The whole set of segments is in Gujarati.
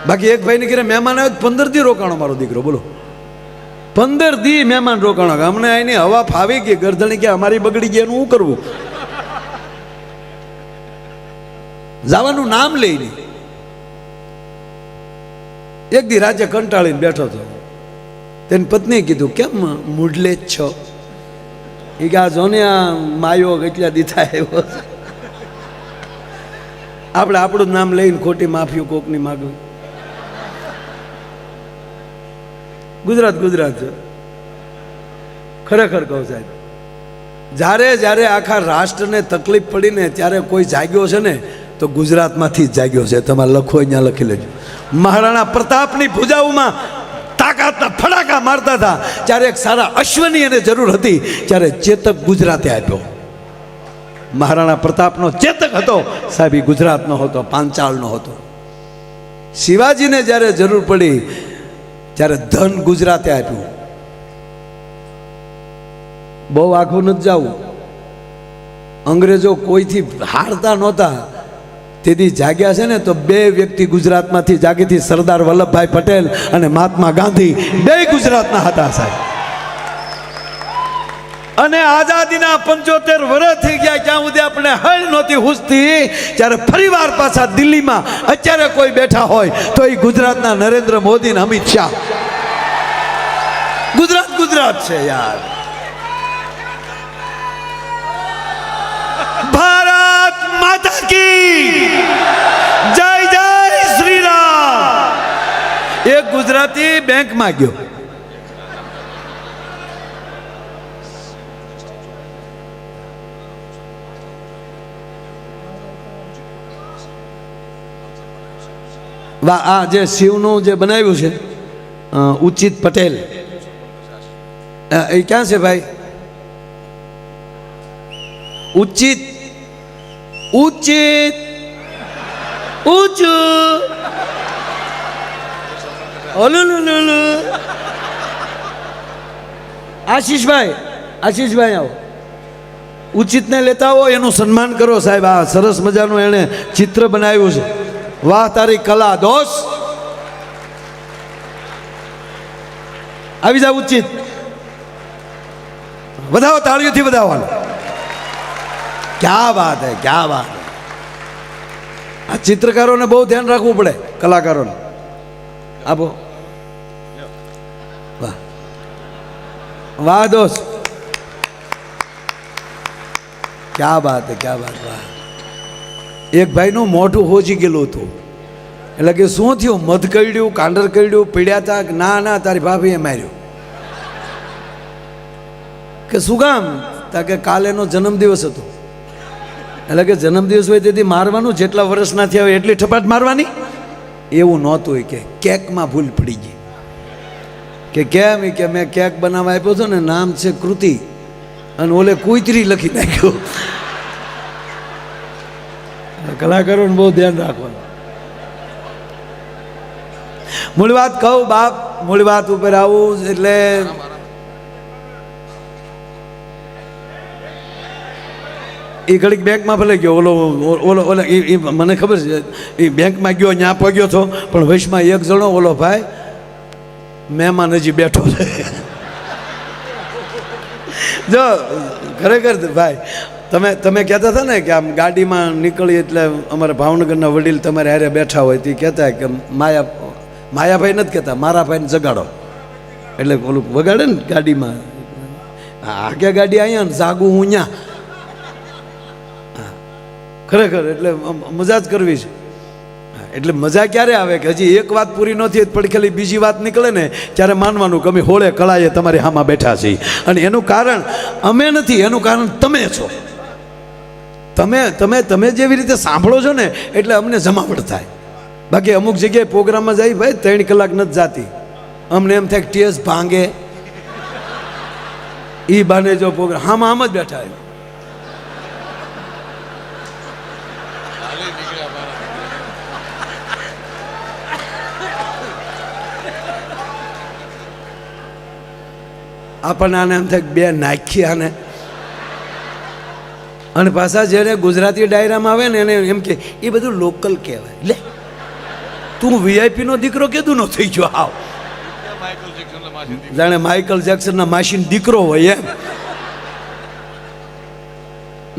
બાકી એક ભાઈને ઘરે મહેમાન આવ્યો 15 દી રોકાણો મારો દીકરો, બોલો 15 દી મહેમાન રોકાણો. અમને અહીંની હવા ફાવી ગઈ, ગરદણી કે અમારી બગડી ગઈ, એનું શું કરવું? જવાનું નામ લઈ નહીં. એક દી રાજ્ય કંટાળીને બેઠો હતો. તેની પત્નીએ કીધું કેમ મૂડલે જ છો? એ કે આ જોને આ માયો કેટલા દીથા આવ્યો છે. આપણે આપણું નામ લઈને ખોટી માફીઓ કોકની માગવી. ગુજરાત ગુજરાત છે ખરેખર કહું સાહેબ. જ્યારે જ્યારે આખા રાષ્ટ્રને તકલીફ પડીને ત્યારે કોઈ જાગ્યો છે ને તો ગુજરાતમાંથી જ જાગ્યો છે. તમારે લખો અહીંયા લખી લેજો. મહારાણા પ્રતાપની ભુજાઓમાં તાકાતના ફડાકા મારતા હતા ત્યારે એક સારા અશ્વની એને જરૂર હતી ત્યારે ચેતક ગુજરાતે આપ્યો. મહારાણા પ્રતાપનો ચેતક હતો સાહેબ, એ ગુજરાતનો હતો, પાંચાળનો હતો. શિવાજીને જ્યારે જરૂર પડી ત્યારે ધન ગુજરાતે આપ્યું. બહુ આખું નથી જવું. અંગ્રેજો કોઈથી હારતા નહોતા. તેથી જાગ્યા છે ને તો બે વ્યક્તિ ગુજરાતમાંથી જાગીથી, સરદાર વલ્લભભાઈ પટેલ અને મહાત્મા ગાંધી, બે ગુજરાતના હતા સાહેબ. અને આઝાદીના 75 વર્ષ થઈ ગયા, જ્યાં સુધી આપણે હળ નહોતી હુસતી, ત્યારે ફરીવાર પાછા દિલ્હીમાં અત્યારે કોઈ બેઠા હોય તો એ ગુજરાતના નરેન્દ્ર મોદી ને અમિત શાહ. ગુજરાત ગુજરાત છે યાર. ભારત માતા કી જય જય શ્રી રામ. એક ગુજરાતી બેંકમાં ગયો. વાહ, આ જે શિવનું જે બનાવ્યું છે ઉચિત પટેલ, એ ક્યાં છે ભાઈ? ઉચિત ઉચિત ઊંચું ઓલુલુલુલુ. આશીષભાઈ, આશીષભાઈ આવો. ઉચિતને લેતા આવો, એનું સન્માન કરો સાહેબ. આ સરસ મજાનું એણે ચિત્ર બનાવ્યું છે. વાહ તારી કલા દોસ્ત. આવી જાવ ઉચિત. વધાવો, તાળીઓથી વધાવવાનું. ક્યા વાત હે, ક્યા વાત હે. આ ચિત્રકારોને બહુ ધ્યાન રાખવું પડે, કલાકારોને. આપો. વાહ વાહ દોસ્ત, ક્યા બાત હે, ક્યા બાત. વાહ. એક ભાઈનું મોઢું હોજી ગયેલું હતું. એટલે કે શું થયું? મધ કરડ્યું, કાંડર કરડ્યું, પીડ્યા હતા? ના ના, તારી ભાભીએ માર્યું. કે શું કામ? તા કે કાલે એનો જન્મદિવસ હતો. એટલે કે જન્મદિવસ હોય તેથી મારવાનું, જેટલા વર્ષના થયા હોય એટલી ઠપાટ મારવાની. એવું નહોતું. કે કેકમાં ભૂલ પડી ગઈ. કે કેમ? કે મેં કેક બનાવવા આપ્યો હતો ને, નામ છે કૃતિ, અને ઓલે કુતરી લખી નાખ્યો. કલાકારોને બહુ ધ્યાન રાખવાનું. મૂળ વાત કહું બાપ, મૂળ વાત ઉપર આવું એટલે એ ઘડીક બેંકમાં ભલે ગયો. ઓલો ઓલો ઓલો એ મને ખબર છે, એ બેંકમાં ગયો, ત્યાં પગ્યો હતો, પણ વૈશમાં એક જણો ઓલો ભાઈ મહેમાન હજી બેઠો છે. જો ખરેખર ભાઈ, તમે કહેતા હતા ને કે આમ ગાડીમાં નીકળી એટલે અમારા ભાવનગરના વડીલ તમારે હારે બેઠા હોય તે કહેતા કે માયાભાઈ નથી કહેતા, મારા ભાઈને જગાડો. એટલે ઓલું વગાડે ને ગાડીમાં, આગે ગાડી અહીંયા ને જાગું હું ત્યાં. ખરેખર એટલે મજા જ કરવી છે. એટલે મજા ક્યારે આવે કે હજી એક વાત પૂરી નથી પડખેલી બીજી વાત નીકળે ને ત્યારે માનવાનું કે અમે હોળે કળાએ તમારી હામાં બેઠા છીએ. અને એનું કારણ અમે નથી, એનું કારણ તમે છો. તમે તમે તમે જેવી રીતે સાંભળો છો ને એટલે અમને જમાવટ થાય. બાકી અમુક જગ્યાએ પ્રોગ્રામમાં જાય ભાઈ 3 કલાક નથી જાતી. અમને એમ થાય કે ટેસ ભાંગે એ બાને જો પ્રોગ્રામ હામાં આમ જ બેઠા આવ્યો. આપણને આને એમ થાય બે નાખી આને. અને પાછા જેને ગુજરાતી ડાયરામાં આવે ને એને એમ કે એ બધું લોકલ કહેવાય. લે તું VIP નો દીકરો કેદું નો થઈ ગયો? આવ જાણે માઇકલ જેક્સનના માસીનો દીકરો હોય એમ.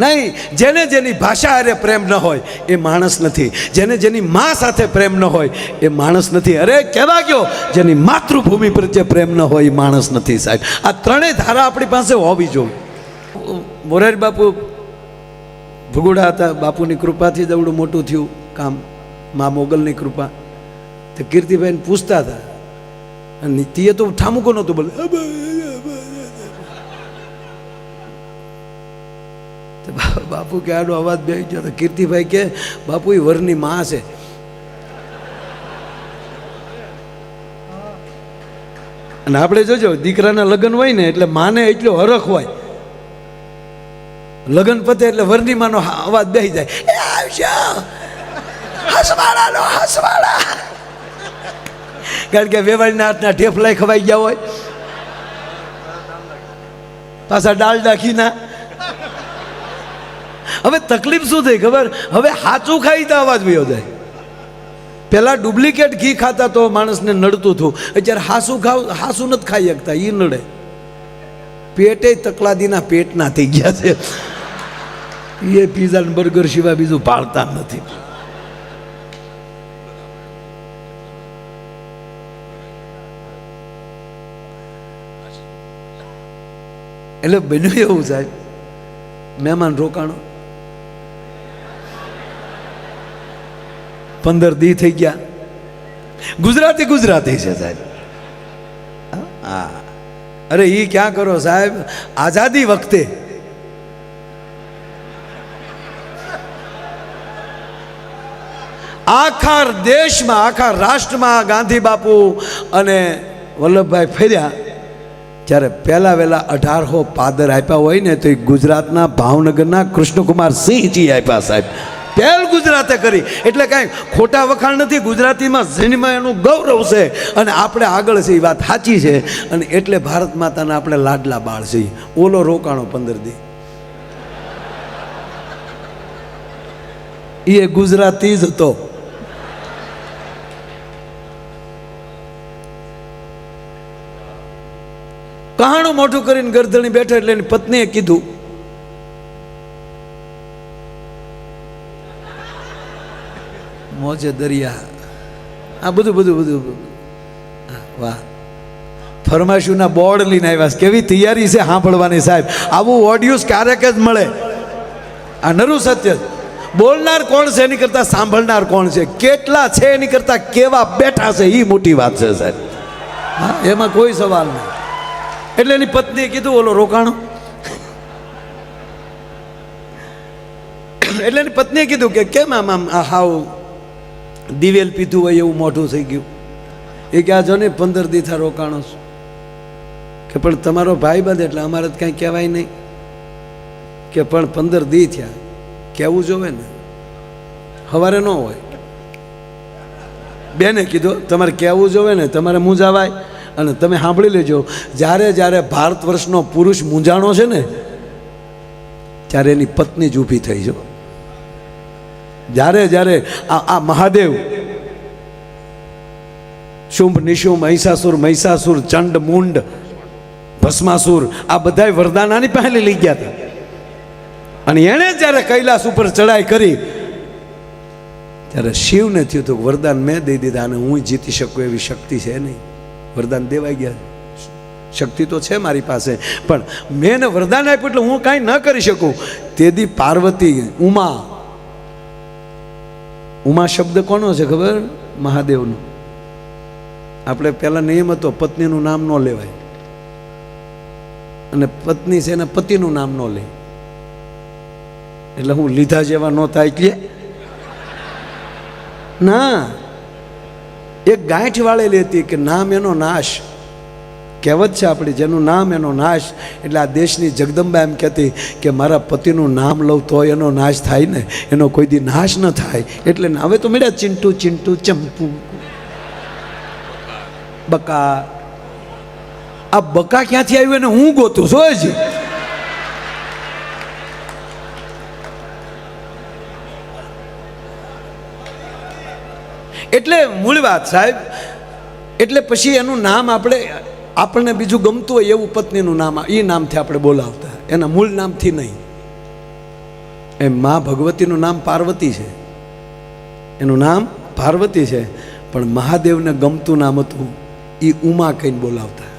નહીં, જેને જેની ભાષા હારે પ્રેમ ન હોય એ માણસ નથી. જેને જેની મા સાથે પ્રેમ ન હોય એ માણસ નથી. અરે કહેવા ગયો, જેની માતૃભૂમિ પ્રત્યે પ્રેમ ન હોય એ માણસ નથી સાહેબ. આ ત્રણેય ધારા આપણી પાસે હોવી જોઈએ. મોરારી બાપુ ભગુડા હતા, બાપુની કૃપાથી જ એવડું મોટું થયું કામ, મા મોગલની કૃપા. તો કીર્તિભાઈને પૂછતા હતા અને તે તો ઠામુકો નહોતું બોલે. બાપુ કે આડો અવાજ બેસી ગયો. તો કીર્તિભાઈ કે બાપુ એ વરની માં છે. અને આપણે જોજો દીકરાના લગ્ન હોય ને એટલે માને એટલો હરખ હોય, લગ્ન પતે એટલે વરની માનો અવાજ બેસી જાય, હસવાડાનો હસવાડા. કારણ કે વેવાળીના હાથના ઢેફલાય ખવાઈ ગયા હોય, પાછા ડાલડા ઘીના. હવે તકલીફ શું થઈ ખબર? હવે હાચું ખાઈ તો અવાજ વયો જાય. પેલા ડુપ્લિકેટ ઘી ખાતા તો માણસને નડતું હતું, અત્યારે હાસું હાસું નથી ખાઈ શકતા, એ નડે. પેટે તકલાદીના પેટના થઈ ગયા છે. એ પીઝા ને બર્ગર સિવાય બીજું ભાળતા નથી. એટલે બન્યું એવું સાહેબ, મહેમાન રોકાણો 15 દી થઈ ગયા. ગુજરાતી છે સાહેબ. હા, અરે એ ક્યાં કરો સાહેબ, આઝાદી વખતે આખા દેશમાં આખા રાષ્ટ્રમાં ગાંધી બાપુ અને વલ્લભભાઈ ફેર્યા ત્યારે પહેલા વહેલા 1800 પાદર આપ્યા હોય ને તો એ ગુજરાતના ભાવનગરના કૃષ્ણકુમાર સિંહજી આપ્યા સાહેબ. પહેલ ગુજરાતે કરી. એટલે કાંઈ ખોટા વખાણ નથી, ગુજરાતીમાં જન્મ એનું ગૌરવ છે અને આપણે આગળ છે, એ વાત સાચી છે. અને એટલે ભારત માતાના આપણે લાડલા બાળ છે. ઓલો રોકાણો 15 દી, એ ગુજરાતી જ હતો. કહાણું મોટું કરીને ગરદણી બેઠો એટલે એની પત્નીએ કીધું, મોજે દરિયા, આ બધું વાહ. ફરમાઈશોના બોર્ડ લઈને આવ્યા છે. કેવી તૈયારી છે સાંભળવાની સાહેબ. આવું ઓડિયોસ ક્યારેક જ મળે. આ નરું સત્ય. બોલનાર કોણ છે એની કરતા સાંભળનાર કોણ છે, કેટલા છે એની કરતા કેવા બેઠા છે એ મોટી વાત છે સાહેબ. હા, એમાં કોઈ સવાલ નહીં. એટલે એની પત્નીએ કીધું ઓલો રોકાણો. એટલે એની પત્નીએ કીધું કે કેમ આમ હાવ દિવેલ પીધું હોય એવું મોઢું થઈ ગયું. એ કે આ જો ને 15 દી થા રોકાણો છું. કે પણ તમારો ભાઈ બંધ એટલે અમારે તો કાંઈ કહેવાય નહીં. કે પણ 15 દી થયા, કહેવું જોવે ને, સવારે ન હોય. બેને કીધું તમારે કહેવું જોવે ને, તમારે મૂંઝાવાય. અને તમે સાંભળી લેજો, જ્યારે ભારત વર્ષનો પુરુષ મૂંઝાણો છે ને ત્યારે એની પત્ની જ ઊભી થઈ જો. જ્યારે આ મહાદેવ શુંભ નિશુંભ મહિષાસુર ચંડ મુંડ ભસ્માસુર આ બધાય વરદાનાની પહેલી લઈ ગયા હતા. અને એણે જ્યારે કૈલાસ ઉપર ચડાઈ કરી ત્યારે શિવને થયું હતું વરદાન મેં દઈ દીધા અને હું જીતી શકું એવી શક્તિ છે નહીં. વરદાન દેવાઈ ગયા. શક્તિ તો છે મારી પાસે, પણ મેં એને વરદાન આપ્યું એટલે હું કાંઈ ન કરી શકું. તેથી પાર્વતી ઉમા શબ્દ કોનો છે ખબર? મહાદેવનો. આપણે પહેલા નિયમ હતો પત્નીનું નામ ન લેવાય, અને પત્ની છે એના પતિનું નામ ન લે. એટલે હું લીધા જેવા ન થાય કે ના. એક ગાંઠ વાળેલી હતી કે નામ એનો નાશ. કહેવત છે આપણી, જેનું નામ એનો નાશ. એટલે આ દેશની જગદંબા એમ કહેતી કે મારા પતિનું નામ લઉં તો એનો નાશ થાય ને, એનો કોઈ દી નાશ ન થાય. એટલે હવે તો મળ્યા ચિંટુ ચંપુ બકા. આ બકા ક્યાંથી આવ્યું એને હું ગોતું છું હજી. એટલે મૂળ વાત સાહેબ, એટલે પછી એનું નામ આપણને બીજું ગમતું હોય એવું પત્નીનું નામ એ નામથી આપણે બોલાવતા, એના મૂળ નામથી નહીં. એમ મા ભગવતીનું નામ પાર્વતી છે, એનું નામ પાર્વતી છે, પણ મહાદેવને ગમતું નામ હતું એ ઉમા કહીને બોલાવતા.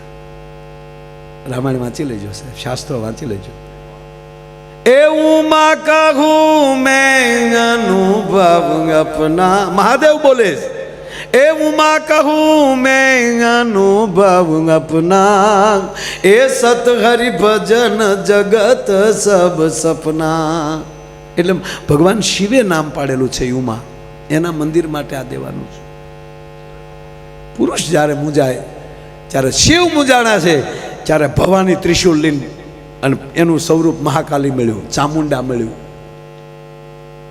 રામાયણ વાંચી લેજો સાહેબ, શાસ્ત્રો વાંચી લેજો. એ ઉમા કહું મેં અનુભવ અપના, મહાદેવ બોલે એ ઉમા કહું મેં અનુભવ અપના, એ સત હરિ ભજન જગત સબ સપના. એટલે ભગવાન શિવે નામ પાડેલું છે ઉમા, એના મંદિર માટે આ દેવાનું છે. પુરુષ જ્યારે મૂંઝાય ત્યારે શિવ મૂંઝાણા છે, ત્યારે ભવાની ત્રિશુલ લઈને અને એનું સ્વરૂપ મહાકાલી મળ્યું, ચામુંડા મળ્યું.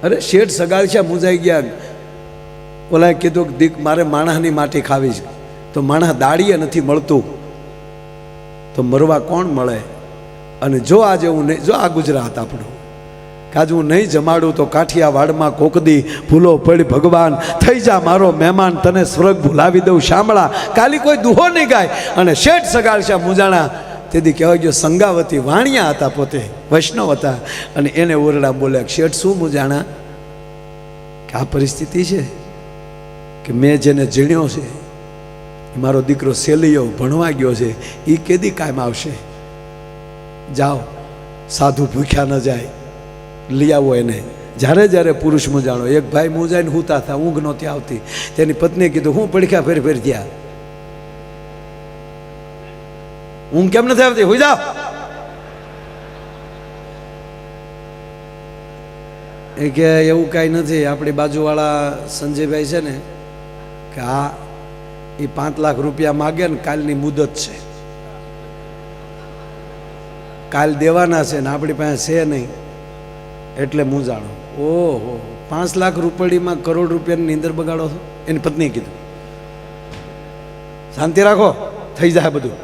અરે શેઠ સગાળશા મૂંઝાઈ ગયા, ઓલાએ કીધું કે દીક મારે માણસની માટી ખાવી છે, તો માણસ દાડીએ નથી મળતું તો મરવા કોણ મળે. અને જો આજે હું નહીં, જો આ ગુજરાત આપણું, કાજ હું નહીં જમાડું તો કાઠિયાવાડમાં કોકદી ભૂલો પડી ભગવાન, થઈ જા મારો મહેમાન, તને સ્વર્ગ ભૂલાવી દઉં શામળા. કાલી કોઈ દુહો નહીં ગાય. અને શેઠ સગાળશા મૂંઝાણા તેથી કહેવાય ગયો સંગાવતી વાણિયા હતા, પોતે વૈષ્ણવ હતા, અને એને ઓરડા બોલ્યા, શેઠ શું મૂંઝાણા કે આ પરિસ્થિતિ છે કે મેં જેને જીણ્યો છે મારો દીકરો સેલિયો ભણવા ગયો છે, એ કેદી કાયમ આવશે? જાઓ, સાધુ ભૂખ્યા ન જાય, લઈ આવો એને. જ્યારે જ્યારે પુરુષ મૂંઝાણો, એક ભાઈ મૂંઝાઈને હુતા હતા, ઊંઘ નહોતી આવતી, તેની પત્નીએ કીધું હું પડખ્યા ફેર ફેર થયા, ઊંઘ કેમ નથી આવતી, હોઈ જાઓ. એ કે એવું કાંઈ નથી, આપણી બાજુવાળા સંજયભાઈ છે ને કે હા એ 5 લાખ રૂપિયા માગે ને કાલની મુદત છે, કાલ દેવાના છે ને આપણી પાસે છે નહીં એટલે મૂંઝાણો. ઓહો, 5 લાખ રૂપિયામાં કરોડ રૂપિયાની નીંદર બગાડો છો? એની પત્નીએ કીધું શાંતિ રાખો, થઈ જાય બધું.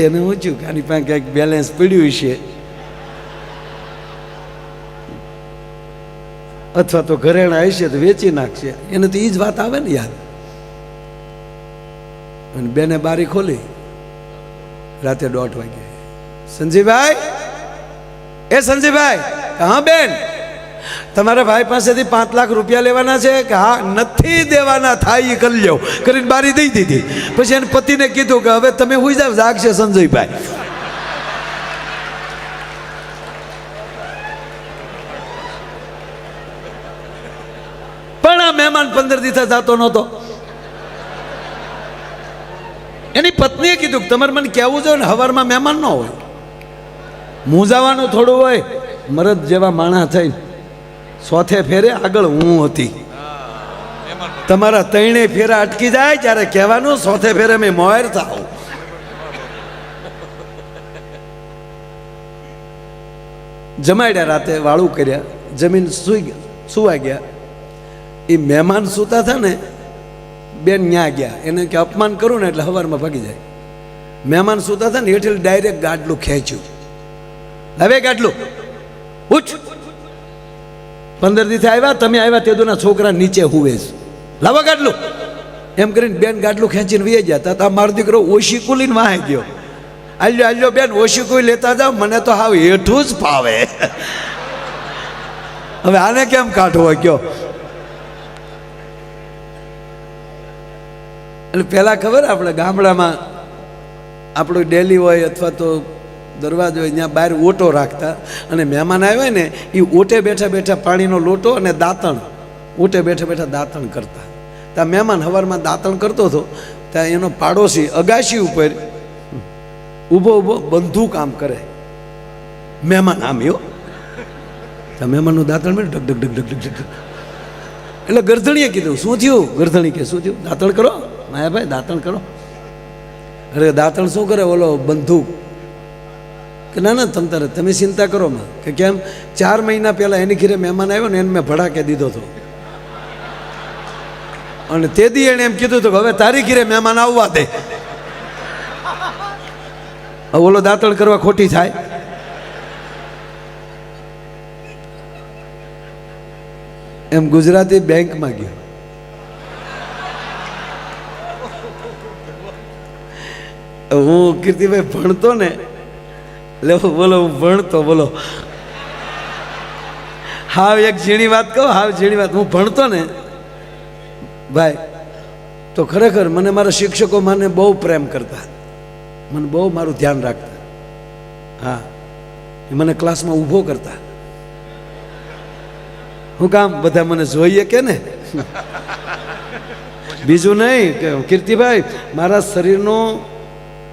એને પૂછ્યું કે આની પાસે ક્યાંક બેલેન્સ પડ્યું છે અથવા તો ઘરેણા હશે તો વેચી નાખશે, એને તો એ જ વાત આવે ને યાર. અને બેને બારી ખોલી રાતે 1:30 વાગે, સંજયભાઈ, એ સંજયભાઈ, હા બેન, તમારા ભાઈ પાસેથી 5 લાખ રૂપિયા લેવાના છે કે હા? નથી દેવાના, થાય એ કરી લ્યો કરીને બારી દઈ દીધી. પછી એને પતિને કીધું કે હવે તમે હુઈ જાવ, જાગશે સંજયભાઈ. પણ આ મહેમાન 15 દિવસ જતો નહોતો. એની પત્નીએ કીધું કે તમારે મને કહેવું જોઈએ ને, હવારમાં મહેમાન ન હોય, મૂંઝાવાનું થોડું હોય. મરદ જેવા માણસ થઈ સોથે ફેરે આગળ હું હતી, તમારા 3 ફેરા અટકી જાય ત્યારે કહેવાનું સોથે ફેરે મેં મોર થાવ. જમાડ્યા, રાતે વાળું કર્યા, જમીન સુવા ગયા. એ મહેમાન સૂતા હતા ને, બેન ન્યા ગયા, એને કે અપમાન કરું ને એટલે હવારમાં ભાગી જાય. મહેમાન સૂતા હતા ને હેઠળ ડાયરેક્ટ ગાડલું ખેંચ્યું, હવે ગાડલું ઉઠ, 15 દિવસે આવ્યા, તમે આવ્યા તે દોના છોકરા નીચે હુવે છે, લાવો ગાડલું. એમ કરીને બેન ગાડલું ખેંચીને વી ગયા હતા. મારો દીકરો ઓછી કુલીને વાહે ગયો, આલ્યો આલ્યો બેન ઓછી કોઈ લેતા જાવ, મને તો હાવ હેઠું જ ફાવે. હવે આને કેમ કાઢવો કયો? એટલે પહેલાં ખબર આપણે ગામડામાં આપણું ડેલી હોય અથવા તો દરવાજો હોય, ત્યાં બહાર ઓટો રાખતા, અને મહેમાન આવ્યા ને એ ઓટે બેઠા બેઠા પાણીનો લોટો અને દાંતણ, ઓટે બેઠા બેઠા દાંતણ કરતા. ત્યાં મહેમાન સવારમાં દાંતણ કરતો હતો, ત્યાં એનો પાડોશી અગાશી ઉપર ઊભો ઊભો બંધુક આમ કરે, મહેમાન આમ એવો, ત્યાં મહેમાનનું દાંતણ મેં ઢક ઢક ઢક ઢક ઢક. એટલે ગરધણીએ કીધું શું થયું? ગરધણી કે શું થયું? દાંતણ કરો માયાભાઈ, દાંતણ કરો. અરે દાંતણ શું કરે ઓલો બંધુક? કે ના ના તમે ચિંતા કરો માં. કે કેમ? 4 મહિના પહેલાં એની ઘરે મહેમાન આવ્યો ને એને મેં ભડાકે દીધો હતો, અને તે દી એણે એમ કીધું હતું કે હવે તારી ઘરે મહેમાન આવવા દે. ઓલો દાંતણ કરવા ખોટી થાય? એમ ગુજરાતી બેંકમાં ગયો, હું કીર્તિભાઈ ભણતો ને એટલે બોલો હું ભણતો બોલો હાવ એક ઝીણી વાત કહું, હાવ ઝીણી વાત. હું ભણતો ને ભાઈ તો ખરેખર મને મારા શિક્ષકો મને બહુ પ્રેમ કરતા, મને બહુ મારું ધ્યાન રાખતા. હા, એ મને ક્લાસમાં ઊભો કરતા. હું કામ બધા મને જોઈએ કે ને, બીજું નહીં કે કીર્તિભાઈ મારા શરીરનું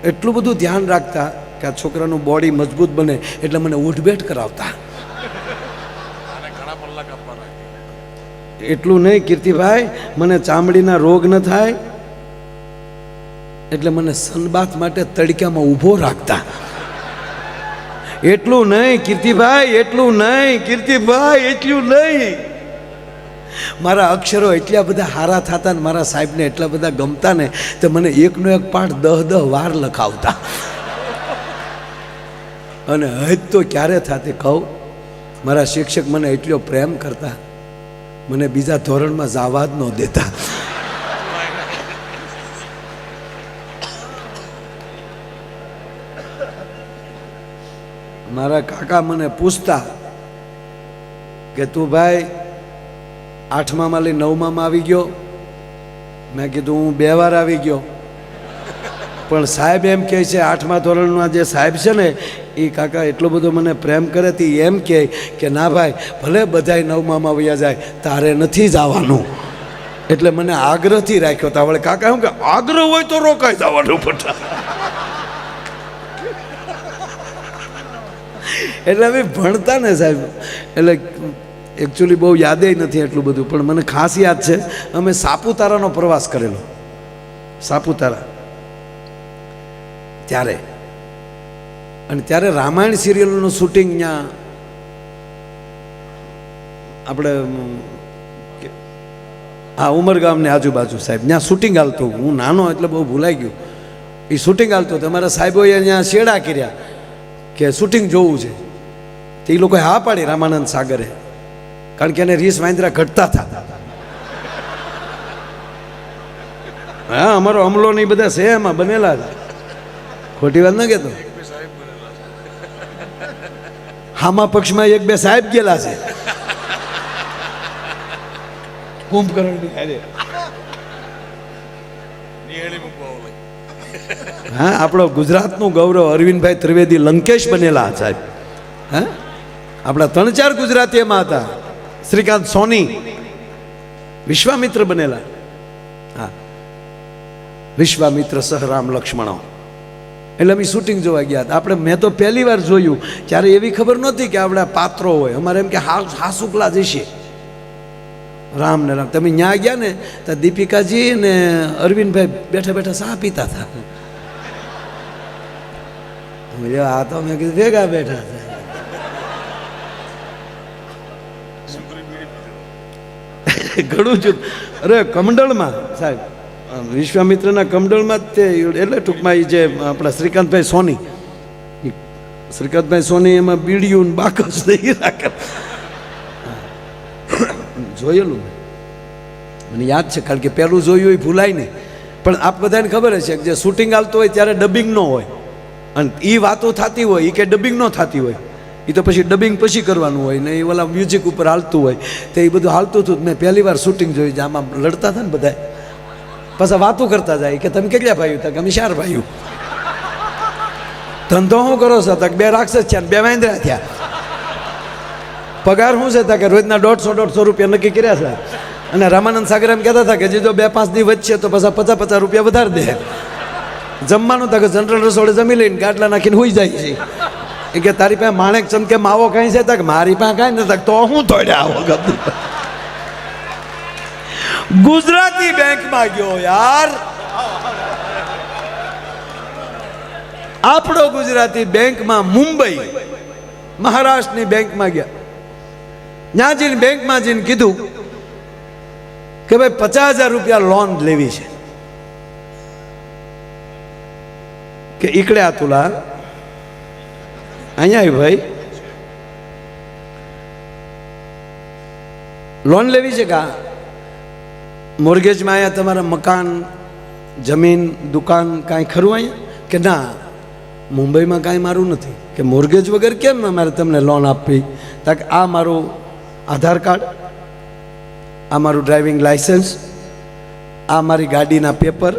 એટલું બધું ધ્યાન રાખતા કે આ છોકરાનું બોડી મજબૂત બને એટલે મને ઉઠબેઠ કરાવતા. એટલું નહીં કીર્તિભાઈ, મને ચામડીના રોગ ન થાય એટલે મને સનબાથ માટે તડકામાં ઊભો રાખતા. એટલું નહીં કીર્તિભાઈ, એટલું નહીં કીર્તિભાઈ, એટલું નહીં. મારા અક્ષરો એટલા બધા હારા થતા ને મારા સાહેબને એટલા બધા ગમતા ને તો મને એકનો એક પાઠ 10 વાર લખાવતા. અને હજ તો ક્યારે થતી કહું, મારા શિક્ષક મને એટલો પ્રેમ કરતા, મને બીજા ધોરણમાં જવા જ ન દેતા. મારા કાકા મને પૂછતા કે તું ભાઈ 8માં લઈ 9માં આવી ગયો? મેં કીધું હું 2 વાર આવી ગયો. પણ સાહેબ એમ કહે છે 8મા ધોરણના જે સાહેબ છે ને એ કાકા એટલો બધો મને પ્રેમ કરે તે એમ કહે કે ના ભાઈ ભલે બધાય 9માં વયા જાય તારે નથી જવાનું. એટલે મને આગ્રહથી રાખ્યો હતા. વળે કાકા એમ કે આગ્રહ હોય તો રોકાઈ જવાનું પટા. એટલે અમે ભણતા ને સાહેબ, એટલે એકચ્યુઅલી બહુ યાદે નથી એટલું બધું, પણ મને ખાસ યાદ છે અમે સાપુતારાનો પ્રવાસ કરેલો. સાપુતારા ત્યારે, અને ત્યારે રામાયણ સિરિયલનું શૂટિંગ ત્યાં આપણે હા ઉમરગામની આજુબાજુ સાહેબ ત્યાં શૂટિંગ હાલતું. હું નાનો એટલે બહુ ભૂલાઈ ગયું. એ શૂટિંગ હાલતું તો અમારા સાહેબોએ ત્યાં શેડા કર્યા કે શૂટિંગ જોવું છે. તો એ લોકોએ હા પાડી રામાનંદ સાગરે, કારણ કે એને રીસ વાંદરા ઘટતા હતા. હા અમારો અમલો ને બધા છે એમાં બનેલા છે, ખોટી વાત ન કહેતો. હામા પક્ષમાં 1-2 સાહેબ ગયેલા છે કુંભકર્ણની. હા આપણો ગુજરાતનું ગૌરવ અરવિંદભાઈ ત્રિવેદી લંકેશ બનેલા સાહેબ. હા આપણા 3-4 ગુજરાતી એમાં હતા. શ્રીકાંત સોની વિશ્વામિત્ર બનેલા. હા વિશ્વામિત્ર સહ રામ લક્ષ્મણો. એટલે અમે શૂટિંગ જોવા ગયા હતા. આપણે મેં તો પહેલી વાર જોયું, ત્યારે એવી ખબર નહોતી કે આપણા પાત્રો હોય. અમારે એમ કે હાસુકલા જશે રામ ને રામ. તમે ત્યાં ગયા ને તો દીપિકાજી ને અરવિંદભાઈ બેઠા બેઠા ચા પીતા હતા. આ તો મેં કીધું ભેગા બેઠા હતા. ઘણું જ. અરે કમંડળમાં સાહેબ, વિશ્વામિત્રના કમંડળમાં જ તે, એટલે ટૂંકમાં એ જે આપણા શ્રીકાંતભાઈ સોની, શ્રીકાંતભાઈ સોની એમાં બીડિયું ને બાકસ નહીં રાખે. જોયેલું મને યાદ છે, કારણ કે પહેલું જોયું એ ભૂલાય નહીં. પણ આપ બધાને ખબર છે કે જે શૂટિંગ હાલતું હોય ત્યારે ડબિંગ ન હોય, અને એ વાતો થતી હોય એ કે ડબિંગ ન થતી હોય, એ તો પછી ડબિંગ પછી કરવાનું હોય ને એ ઓલા મ્યુઝિક ઉપર હાલતું હોય. તો એ બધું હાલતું હતું. મેં પહેલી વાર શૂટિંગ જોયું, આમાં લડતા હતા ને બધા, પાછા વાતો કરતા જાય કે તમે કેટલા ભાઈઓ હતા? કે અમે 4 ભાઈઓ. ધંધો શું કરો છો? તક 2 રાક્ષસ છે 2 વાંદરા થયા. પગાર શું છે? કે રોજના 150-150 રૂપિયા નક્કી કર્યા છે. અને રામાનંદ સાગર એમ કહેતા હતા કે જે જો 2-5 દી વચ્ચે તો પાછા 50-50 રૂપિયા વધારે દે. જમવાનું તો કે જનરલ રસોડે જમી લઈને ગાટલા નાખીને હોઈ જાય છે. એ કે તારી પાસે માણેક ચમકે માવો કાંઈ છે? તક મારી પાસે કાંઈ નથી. તો હું તોડ્યા આવો ગબ્બર. ગુજરાતી બેંકમાં ગયો યાર, આપણો ગુજરાતી બેંકમાં, મુંબઈ મહારાષ્ટ્રની બેંકમાં ગયા. ત્યાં જઈને બેંકમાં જઈને કીધું કે ભાઈ 50,000 રૂપિયા લોન લેવી છે. કે ઈકડે આ તુલા અહીંયા આવી ભાઈ, લોન લેવી છે. કા મોર્ગેજમાં અહીંયા તમારા મકાન જમીન દુકાન કાંઈ ખરું અહીંયા કે ના મુંબઈમાં કાંઈ મારું નથી કે મોર્ગેજ વગર કેમ મારે તમને લોન આપવી તાકે આ મારું આધાર કાર્ડ આ મારું ડ્રાઇવિંગ લાઇસન્સ આ મારી ગાડીના પેપર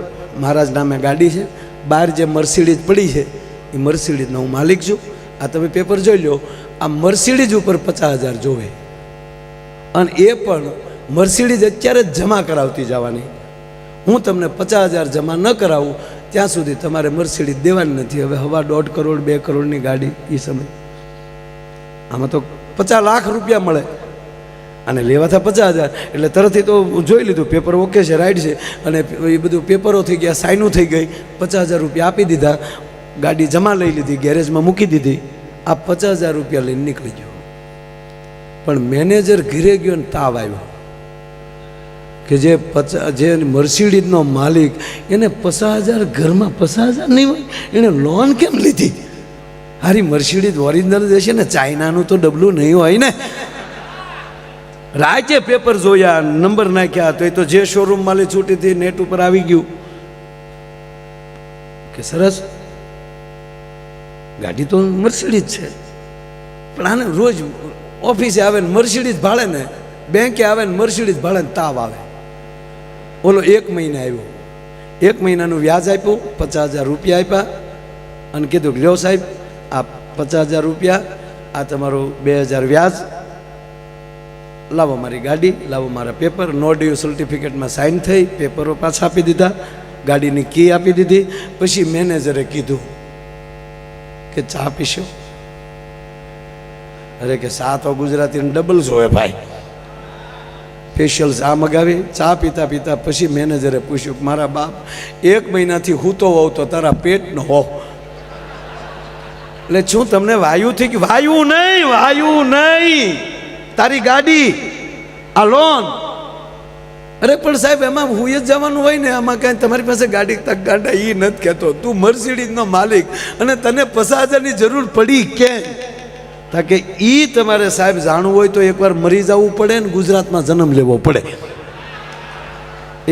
મારા જ નામે ગાડી છે બહાર જે મર્સિડીઝ પડી છે એ મર્સિડીઝનો હું માલિક છું આ તમે પેપર જોઈ લો આ મર્સિડીઝ ઉપર 50,000 જોવે અને એ પણ મર્સિડીઝ અત્યારે જ જમા કરાવતી જવાની હું તમને 50,000 જમા ન કરાવું ત્યાં સુધી તમારે મર્સિડીઝ દેવાની નથી હવે 1.5 કરોડ 2 કરોડની ગાડી એ સમય આમાં તો 50 લાખ રૂપિયા મળે અને લેવા હતા 50,000 એટલે તરતથી તો જોઈ લીધું પેપર ઓકે છે રાઈટ છે અને એ બધું પેપરો થઈ ગયા સાઇનું થઈ ગઈ 50,000 રૂપિયા આપી દીધા ગાડી જમા લઈ લીધી ગેરેજમાં મૂકી દીધી આ 50,000 રૂપિયા લઈને નીકળી ગયો પણ મેનેજર ઘરે ગયો ને તાવ આવ્યો કે જે મર્સિડીઝનો માલિક એને 50,000 ઘરમાં 50,000 નહીં હોય એને લોન કેમ લીધી હારી મર્સિડીઝ ઓરિજિનલ જે છે ને ચાઇનાનું તો ડબલું નહીં હોય ને રાજ્ય પેપર જોયા નંબર નાખ્યા તો એ તો જે શોરૂમ માલી છૂટી હતી નેટ ઉપર આવી ગયું કે સરસ ગાડી તો મર્સિડીઝ છે પણ આને રોજ ઓફિસે આવે ને મર્સિડીઝ ભાડે ને બેંકે આવે ને મર્સિડીઝ ભાડે ને તાવ આવે ઓલો 1 મહિને આવ્યો 1 મહિનાનું વ્યાજ આપ્યું 50,000 રૂપિયા આપ્યા અને કીધું કે લ્યો સાહેબ આ 50,000 રૂપિયા આ તમારું 2,000 વ્યાજ લાવો મારી ગાડી લાવો મારા પેપર નો ડ્યુ સર્ટિફિકેટમાં સાઇન થઈ પેપરો પાછા આપી દીધા ગાડીની કી આપી દીધી પછી મેનેજરે કીધું કે ચા પીશો અરે કે ચા તો ગુજરાતીને ડબલ જોવે ભાઈ સ્પેશિયલ ચા મગાવી ચા પીતા પીતા પછી મેનેજરે પૂછ્યું કે મારા બાપ 1 મહિનાથી હૂતો હોવ તો તારા પેટનો હોવ એટલે શું તમને વાયુ થઈ કે વાયુ નહીં તારી ગાડી આ લોન અરે પણ સાહેબ એમાં હું જ જવાનું હોય ને આમાં કાંઈ તમારી પાસે ગાડી તક ગાડા એ નથી કહેતો તું મર્સિડીઝનો માલિક અને તને 50,000ની જરૂર પડી કેમ તાકે એ તમારે સાહેબ જાણવું હોય તો એકવાર મરી જવું પડે ને ગુજરાતમાં જન્મ લેવો પડે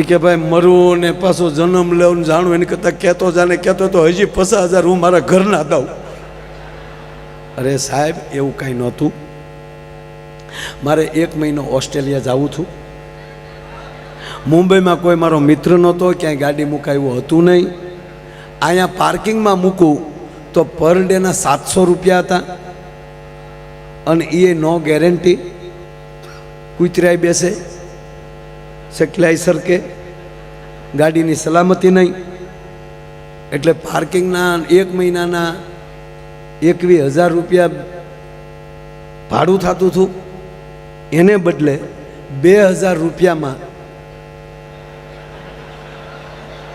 એ કે ભાઈ મરવું ને પાછો જન્મ લેવું જાણવું એને કરતાં કહેતો તો હજી 50,000 હું મારા ઘરના દઉં અરે સાહેબ એવું કાંઈ નહોતું મારે 1 મહિનો ઓસ્ટ્રેલિયા જવું હતું મુંબઈમાં કોઈ મારો મિત્ર નહોતો ક્યાંય ગાડી મુકાયું હતું નહીં અહીંયા પાર્કિંગમાં મૂકું તો પર ડેના 700 રૂપિયા હતા અને એ નો ગેરંટી કૂતરાય બેસે સકલાઈ સરકે ગાડીની સલામતી નહીં એટલે પાર્કિંગના 1 મહિનાના 21,000 રૂપિયા ભાડું થતું હતું એને બદલે 2,000 રૂપિયામાં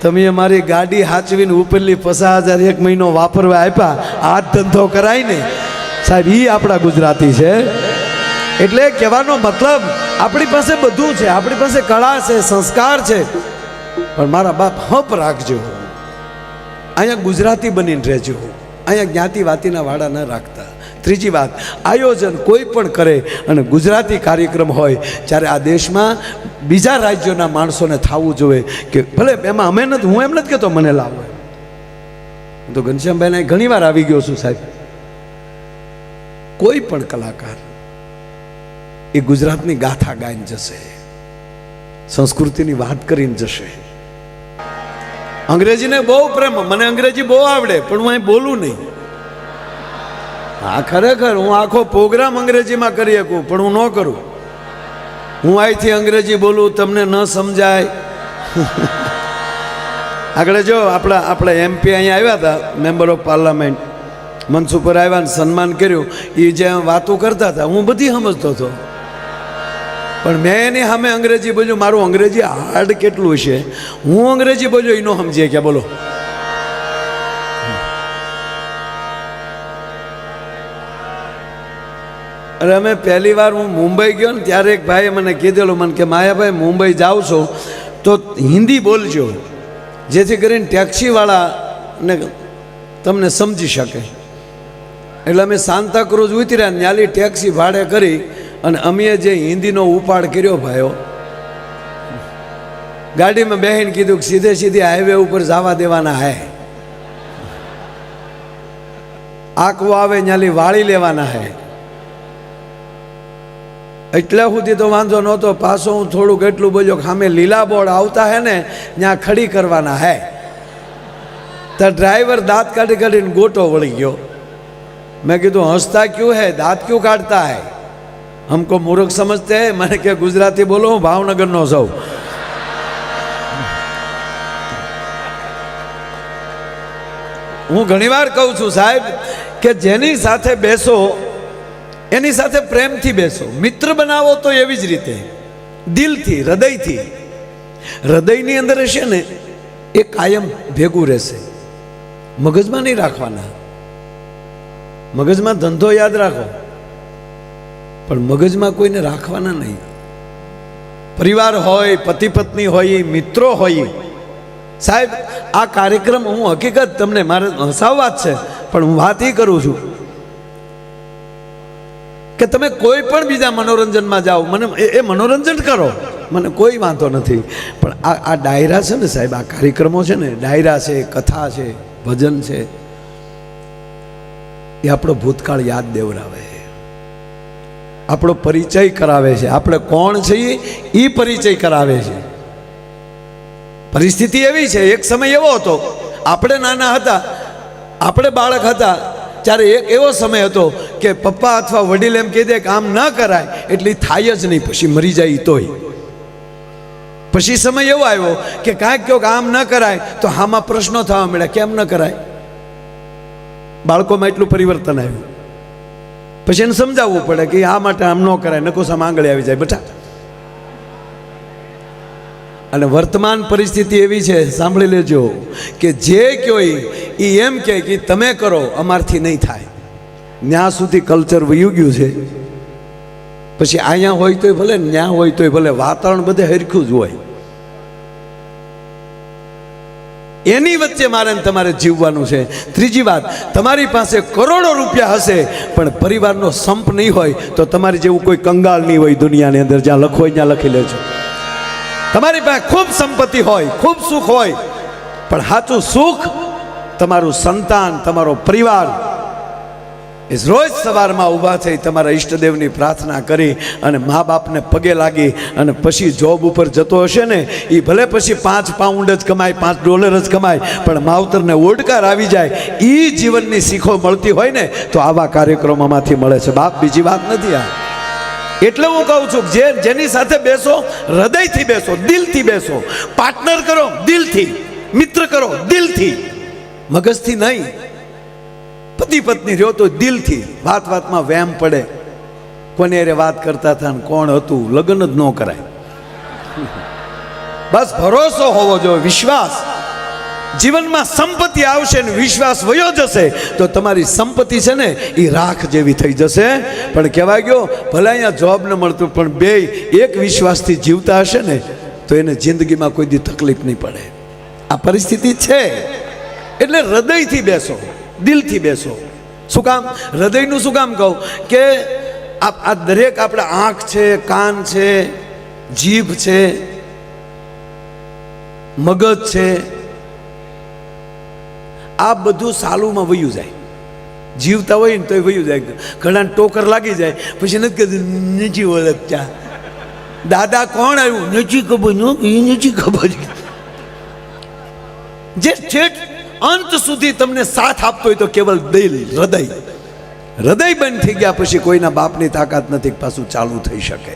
તમે અમારી ગાડી હાચવીને ઉપરલી 50,000 1 મહિનો વાપરવા આપ્યા આ ધંધો કરાય ને સાહેબ એ આપણા ગુજરાતી છે એટલે કહેવાનો મતલબ આપણી પાસે બધું છે આપણી પાસે કળા છે સંસ્કાર છે પણ મારા બાપ હપ રાખજો અહીંયા ગુજરાતી બનીને રહેજો અહીંયા જ્ઞાતિ વાતીના વાડા ન રાખતા ત્રીજી વાત આયોજન કોઈ પણ કરે અને ગુજરાતી કાર્યક્રમ હોય ત્યારે આ દેશમાં બીજા રાજ્યોના માણસોને થવું જોઈએ કે ભલે એમાં અમે નથી હું એમ નથી કહેતો મને લાવો હું તો ઘનશ્યામભાઈને ઘણી વાર આવી ગયો છું સાહેબ કોઈ પણ કલાકાર એ ગુજરાતની ગાથા ગાઈને જશે સંસ્કૃતિની વાત કરીને જશે અંગ્રેજીને બહુ પ્રેમ મને અંગ્રેજી બહુ આવડે પણ હું અહીં બોલું નહીં હા ખરેખર હું આખો પ્રોગ્રામ અંગ્રેજીમાં કરી શકું પણ હું ન કરું હું અહીંથી અંગ્રેજી બોલું તમને ન સમજાય આગળ જો આપણા MP અહીંયા આવ્યા હતા મેમ્બર ઓફ પાર્લામેન્ટ મંચ ઉપર આવ્યા ને સન્માન કર્યું એ જે વાતો કરતા હતા હું બધી સમજતો હતો પણ મેં એની સામે અંગ્રેજી બોલ્યું મારું અંગ્રેજી હાર્ડ કેટલું છે હું અંગ્રેજી બોલ્યો એ ન સમજીએ કે બોલો અરે અમે પહેલી વાર હું મુંબઈ ગયો ને ત્યારે એક ભાઈએ મને કીધેલું મને કે માયાભાઈ મુંબઈ જાઓ છો તો હિન્દી બોલજો જેથી કરીને ટેક્સીવાળાને તમને સમજી શકે એટલે અમે સાંતાક્રુઝ ઉતર્યા ન્યાલી ટેક્સી ભાડે કરી અને અમે જે હિન્દીનો ઉપાડ કર્યો ભાઈઓ ગાડીમાં બેહીને કીધું કે સીધે સીધી હાઈવે ઉપર જવા દેવાના હે, આંકવો આવે ન્યાલી વાળી લેવાના હે. એટલા સુધી તો વાંધો નહોતો. પાછો હું થોડુંક એટલું બોલ્યો કે સામે લીલા બોર્ડ આવતા હે ને ત્યાં ખડી કરવાના હે. તો ડ્રાઈવર દાંત કાઢી કાઢીને ગોટો વળી ગયો. मैं कीधु हंसता क्यों है, दांत क्यों काटता है, हमको मूर्ख समझते हैं. मैंने क्या गुजराती बोलो, हूँ भावनगर नो सौ. હું ઘણીવાર કહું છું સાહેબ કે જેની સાથે બેસો એની સાથે પ્રેમથી બેસો, મિત્ર બનાવો તો એવી જ રીતે દિલથી, હૃદયથી. હૃદયની અંદર હશે ને એ કાયમ ભેગું રહેશે, મગજમાં નહીં રાખવાના. મગજમાં ધંધો યાદ રાખો પણ મગજમાં કોઈને રાખવાના નહીં. પરિવાર હોય, પતિ પત્ની હોય, મિત્રો હોય. સાહેબ આ કાર્યક્રમ હું હકીકત તમને મારે હસાવવા જ છે પણ હું વાત એ કરું છું કે તમે કોઈ પણ બીજા મનોરંજનમાં જાઓ, મને એ મનોરંજન કરો, મને કોઈ વાંધો નથી. પણ આ ડાયરા છે ને સાહેબ, આ કાર્યક્રમો છે ને, ડાયરા છે, કથા છે, ભજન છે, એ આપણો ભૂતકાળ યાદ દેવરાવે, આપણો પરિચય કરાવે છે. આપણે કોણ છીએ એ પરિચય કરાવે છે. પરિસ્થિતિ એવી છે, એક સમય એવો હતો, આપણે નાના હતા, આપણે બાળક હતા ત્યારે એક એવો સમય હતો કે પપ્પા અથવા વડીલ એમ કહી દે કે આમ ન કરાય એટલે થાય જ નહીં, પછી મરી જાય તોય. પછી સમય એવો આવ્યો કે કાંઈક કહો કે આમ ન કરાય તો આમાં પ્રશ્નો થવા મળ્યા, કેમ ન કરાય. બાળકોમાં એટલું પરિવર્તન આવ્યું. પછી એને સમજાવવું પડે કે આ માટે આમ ન કરાય, નકો સામે આંગળી આવી જાય બેટા. અને વર્તમાન પરિસ્થિતિ એવી છે, સાંભળી લેજો, કે જે કયો એ એમ કે તમે કરો, અમારથી નહીં થાય. ત્યાં સુધી કલ્ચર વયું ગયું છે. પછી અહીંયા હોય તોય ભલે, ત્યાં હોય તોય ભલે, વાતાવરણ બધે હરખું જ હોય. એની વચ્ચે મારે તમારે જીવવાનું છે. ત્રીજી વાત, તમારી પાસે કરોડો રૂપિયા હશે પણ પરિવારનો સંપ નહીં હોય તો તમારી જેવું કોઈ કંગાળ નહીં હોય દુનિયાની અંદર. જ્યાં લખો હોય ત્યાં લખી લેજો. તમારી પાસે ખૂબ સંપત્તિ હોય, ખૂબ સુખ હોય, પણ સાચું સુખ તમારું સંતાન, તમારો પરિવાર. રોજ સવારમાં ઊભા થઈ તમારા ઈષ્ટદેવની પ્રાર્થના કરી અને મા બાપને પગે લાગી અને પછી જોબ ઉપર જતો હશે ને, એ ભલે પછી 5 પાઉન્ડ જ કમાય, $5 જ કમાય, પણ માવતરને ઓડકાર આવી જાય, એ જીવનની શીખો મળતી હોય ને તો આવા કાર્યક્રમોમાંથી મળે છે બાપ, બીજી વાત નથી આ. એટલે હું કહું છું જેની સાથે બેસો હૃદયથી બેસો, દિલથી બેસો. પાર્ટનર કરો દિલથી, મિત્ર કરો દિલથી, મગજથી નહીં. પતિ પત્ની રહ્યો તો દિલથી. વાત વાતમાં વહેમ પડે, કોને અરે વાત કરતા હતા ને કોણ હતું, લગ્ન જ ન કરાય. બસ ભરોસો હોવો જોઈએ, વિશ્વાસ. જીવનમાં સંપત્તિ આવશે ને વિશ્વાસ વયો જશે તો તમારી સંપત્તિ છે ને એ રાખ જેવી થઈ જશે. પણ કહેવાય ગયો ભલે અહીંયા જોબ ન મળતું પણ બે એક વિશ્વાસથી જીવતા હશે ને તો એને જિંદગીમાં કોઈ દી તકલીફ નહીં પડે. આ પરિસ્થિતિ છે. એટલે હૃદયથી બેસો, દિલથી બેસો. શું કામ હૃદયનું શું કામ કહું કે આ દરેક આપણે આંખ છે, કાન છે, જીભ છે, મગજ છે, આ બધું સાલુમાં વયું જાય. જીવતા હોય ને તો વયું જાય. ઘણા ટોકર લાગી જાય પછી નથી કહેતું નથી ઓળખતા દાદા કોણ આવ્યું, નથી ખબર, નથી ખબર. જે છેટ અંત સુધી તમને સાથ આપતો હોય તો કેવલ દિલ, હૃદય. હૃદય બંધ થઈ ગયા પછી કોઈના બાપની તાકાત નથી પાછું ચાલુ થઈ શકે.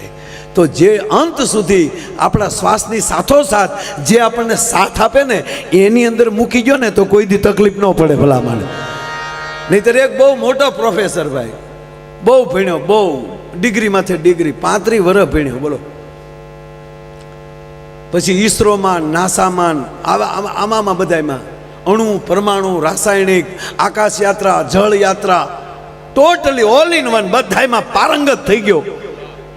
તો જે અંત સુધી આપણા શ્વાસની સાથોસાથ જે આપણને સાથ આપે ને એની અંદર મૂકી ગયો ને તો કોઈ દી તકલીફ ન પડે ભલા મને. નહીતર એક બહુ મોટો પ્રોફેસર ભાઈ, બહુ ભણ્યો, બહુ ડિગ્રીમાંથી ડિગ્રી, 35 વર્ષ ભણ્યો, બોલો. પછી ઈસરોમાં, નાસામાં, આમાં બધામાં અણુ, પરમાણુ, રાસાયણિક, આકાશ યાત્રા, જળ યાત્રા, ટોટલી ઓલ ઇન વન બધામાં પારંગત થઈ ગયો.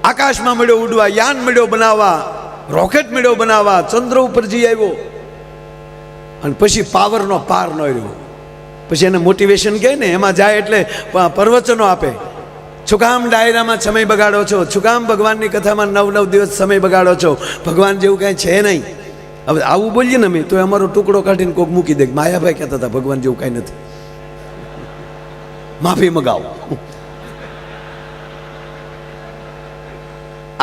આકાશમાં મળ્યો ઉડવા, યાન મળ્યો બનાવવા, રોકેટ મળ્યો બનાવવા, ચંદ્ર ઉપર જઈ આવ્યો. અને પછી પાવરનો પાર ન રહ્યો. પછી એને મોટિવેશન કહે ને, એમાં જાય એટલે પ્રવચનો આપે. શું કામ ડાયરામાં સમય બગાડો છો, શું કામ ભગવાનની કથામાં 9 દિવસ સમય બગાડો છો, ભગવાન જેવું કાંઈ છે નહીં. હવે આવું બોલીએ ને અમે તો અમારો ટુકડો કાઢીને કોઈક મૂકી દે. માયાભાઈ કહેતા હતા ભગવાન જેવું કાંઈ નથી, માફી મગાવો.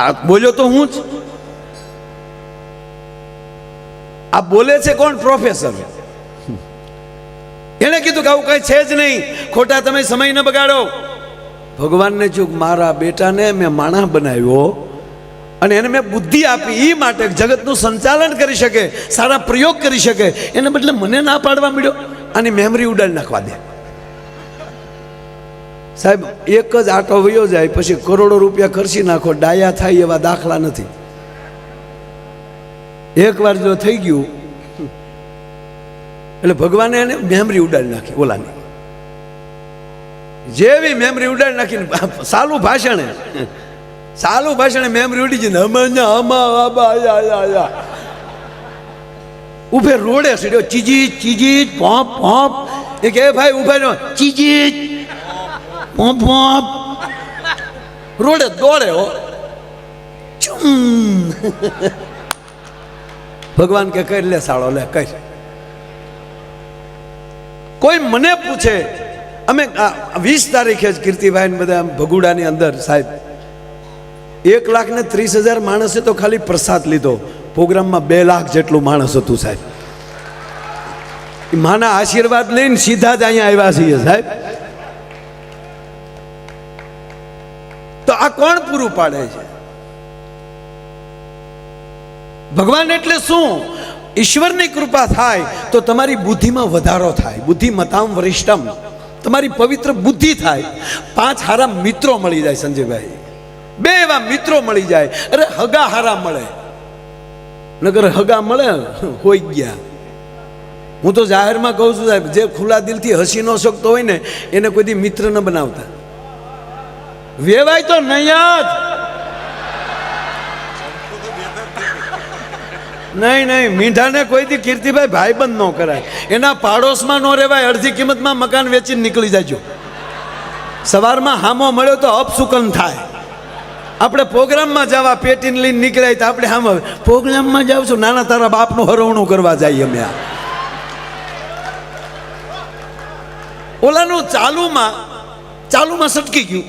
આ બોલ્યો તો હું જ. આ બોલે છે કોણ? પ્રોફેસર. એને કીધું કે આવું કઈ છે જ નહીં, ખોટા તમે સમય ન બગાડો. ભગવાનને ચૂક મારા બેટાને મેં માણસ બનાવ્યો અને એને મેં બુદ્ધિ આપી એ માટે જગતનું સંચાલન કરી શકે, સારા પ્રયોગ કરી શકે, એને બદલે મને ના પાડવા મળ્યો. આની મેમરી ઉડાડી નાખવા દે. સાહેબ એક જ આટો વયો જાય પછી કરોડો રૂપિયા ખર્ચી નાખો, ડાયા થાય એવા દાખલા નથી. એકવાર જો થઈ ગયું એટલે ભગવાને એને મેમરી ઉડાડી નાખી. ઓલાની જેવી મેમરી ઉડાડી નાખીને સાલું ભાષણે મેમરી ઉડી જઈને ઉભે રોડે સીડ્યો. ચીજી પોપ પોપ. એ કે ભાઈ ઉભા રહ્યો. ચીજી પોપ પોપ. રોડે દોડે હો. ભગવાન કે કરી લે સાળો, લે કર. કોઈ મને પૂછે, અમે 20 તારીખે જ કીર્તિભાઈ બધા ભગુડાની અંદર સાહેબ 1,30,000 માણસે તો ખાલી પ્રસાદ લીધો. પ્રોગ્રામમાં 2 લાખ જેટલું માણસ હતું સાહેબ. માના આશીર્વાદ લઈને સીધા જ અહીંયા આવ્યા છીએ સાહેબ. તો આ કોણ પૂરું પાડે છે? ભગવાન એટલે શું? ઈશ્વરની કૃપા થાય તો તમારી બુદ્ધિમાં વધારો થાય. બુદ્ધિમતામ વરિષ્ઠમ. તમારી પવિત્ર બુદ્ધિ થાય. 5 હારા મિત્રો મળી જાય સંજયભાઈ. 2 એવા મિત્રો મળી જાય. અરે હગા હારા મળે, નગર હગા મળે હોઈ ગયા. હું તો જાહેરમાં કહું છું સાહેબ, જે ખુલ્લા દિલથી હસી ન શકતો હોય ને એને કોઈ દી મિત્ર ન બનાવતા. વેવાય તો નહીં જ. નહીં, મીંઢાને કોઈથી કીર્તિભાઈ ભાઈબંધ ન કરાય. એના પાડોશમાં ન રહેવાય. અડધી કિંમતમાં મકાન વેચીને નીકળી જાજો. સવારમાં હામો મળ્યો તો અપસુકન થાય. આપણે પ્રોગ્રામમાં જવા પેટીને લઈને નીકળાય તો આપણે હામ પ્રોગ્રામમાં જાવ છું, નાના તારા બાપનું હરવણું કરવા જઈએ અમે. ઓલાનું ચાલુમાં સટકી ગયું.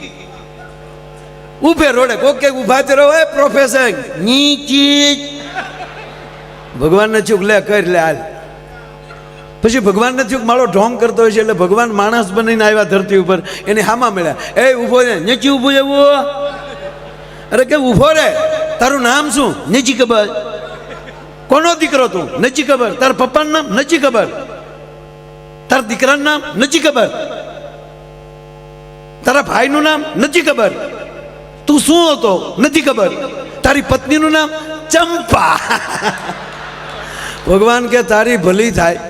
ઉભે રોડે કોકે ઉભા તે રહો. પ્રોફેસર નીચી ભગવાનને ચૂક લે કરી લે હાલ. પછી ભગવાનને ચૂક મારો ઢોંગ કરતો હોય છે એટલે ભગવાન માણસ બનીને આવ્યા ધરતી ઉપર. એને હામા મળ્યા. એ ઉભો રે, નીચી ઉભું એવું. અરે કે ઉભો રે, તારું નામ શું? નીચી ખબર. કોનો દીકરો તું? નીચી ખબર. તારા પપ્પાનું નામ? નીચી ખબર. તારા દીકરાનું નામ? નીચી ખબર. તારા ભાઈનું નામ? નથી ખબર. તું શું હતો? નથી ખબર. તારી પત્નીનું નામ? ચંપા. ભગવાન કે તારી ભલી થાય.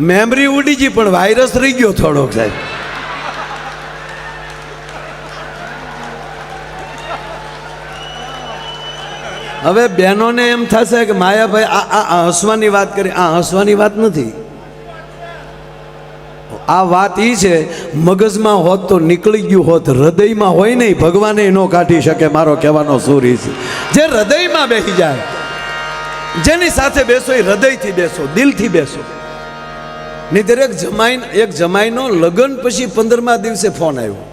મેમરી ઉડી ગઈ પણ વાયરસ રહી ગયો થોડોક સાહેબ. હવે બહેનોને એમ થશે કે માયાભાઈ આ હસવાની વાત કરી. આ હસવાની વાત નથી. આ વાત એ છે, મગજમાં હોત તો નીકળી ગયું હોત, હૃદયમાં હોય નહીં ભગવાને ન કાઢી શકે. મારો કહેવાનો સૂર છે, જે હૃદયમાં બેસી જાય, જેની સાથે બેસો એ હૃદયથી બેસો, દિલથી બેસો. નહીંતર એક જમાઈનો લગ્ન પછી 15મા દિવસે ફોન આવ્યો.